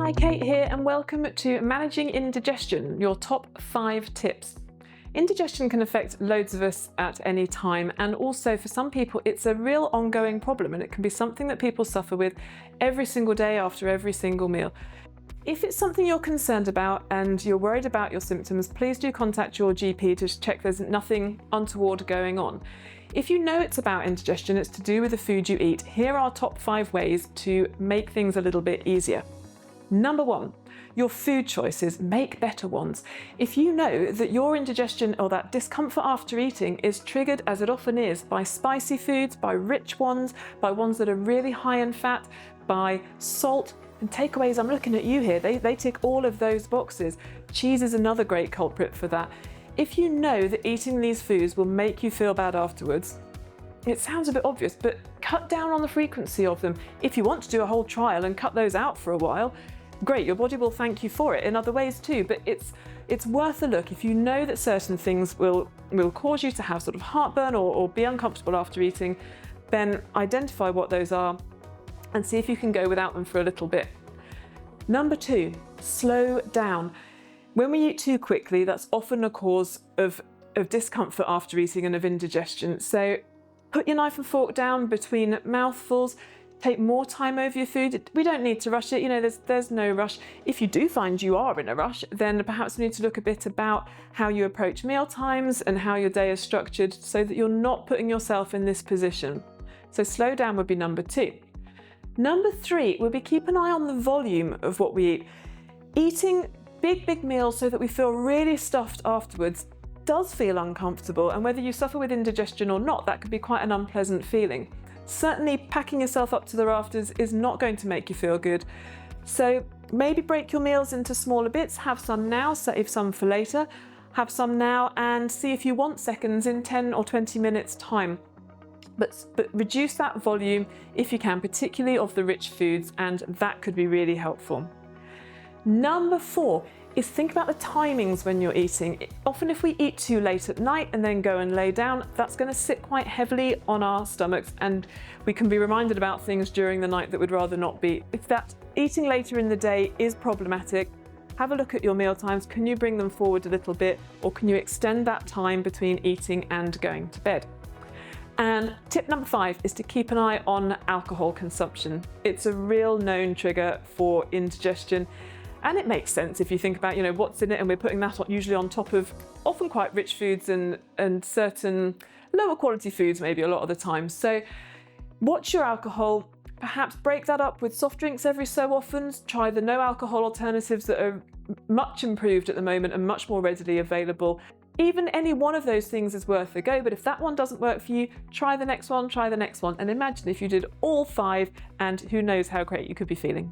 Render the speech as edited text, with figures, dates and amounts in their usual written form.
Hi, Kate here, and welcome to Managing Indigestion, your top 5 tips. Indigestion can affect loads of us at any time, and also for some people it's a real ongoing problem, and it can be something that people suffer with every single day after every single meal. If it's something you're concerned about and you're worried about your symptoms, please do contact your GP to check there's nothing untoward going on. If you know it's about indigestion, it's to do with the food you eat, here are top 5 ways to make things a little bit easier. Number 1, your food choices, make better ones. If you know that your indigestion or that discomfort after eating is triggered, as it often is, by spicy foods, by rich ones, by ones that are really high in fat, by salt and takeaways, I'm looking at you here, they tick all of those boxes. Cheese is another great culprit for that. If you know that eating these foods will make you feel bad afterwards, it sounds a bit obvious, but cut down on the frequency of them. If you want to do a whole trial and cut those out for a while, great, your body will thank you for it in other ways too, but it's worth a look. If you know that certain things will cause you to have sort of heartburn or be uncomfortable after eating, then identify what those are and see if you can go without them for a little bit. Number 2, slow down. When we eat too quickly, that's often a cause of discomfort after eating and of indigestion. So put your knife and fork down between mouthfuls. Take more time over your food. We don't need to rush it, there's no rush. If you do find you are in a rush, then perhaps we need to look a bit about how you approach meal times and how your day is structured so that you're not putting yourself in this position. So slow down would be number 2. Number 3 would be keep an eye on the volume of what we eat. Eating big meals so that we feel really stuffed afterwards does feel uncomfortable, and whether you suffer with indigestion or not, that could be quite an unpleasant feeling. Certainly packing yourself up to the rafters is not going to make you feel good. So maybe break your meals into smaller bits, have some now, save some for later, have some now and see if you want seconds in 10 or 20 minutes time. But reduce that volume if you can, particularly of the rich foods, and that could be really helpful. Number 4 is think about the timings when you're eating. Often if we eat too late at night and then go and lay down, that's going to sit quite heavily on our stomachs, and we can be reminded about things during the night that would rather not be. If that eating later in the day is problematic, have a look at your meal times. Can you bring them forward a little bit, or can you extend that time between eating and going to bed? And tip number 5 is to keep an eye on alcohol consumption. It's a real known trigger for indigestion. And it makes sense if you think about, what's in it, and we're putting that usually on top of often quite rich foods and certain lower quality foods maybe a lot of the time. So watch your alcohol, perhaps break that up with soft drinks every so often. Try the no alcohol alternatives that are much improved at the moment and much more readily available. Even any one of those things is worth a go, but if that one doesn't work for you, try the next one, and imagine if you did all 5, and who knows how great you could be feeling.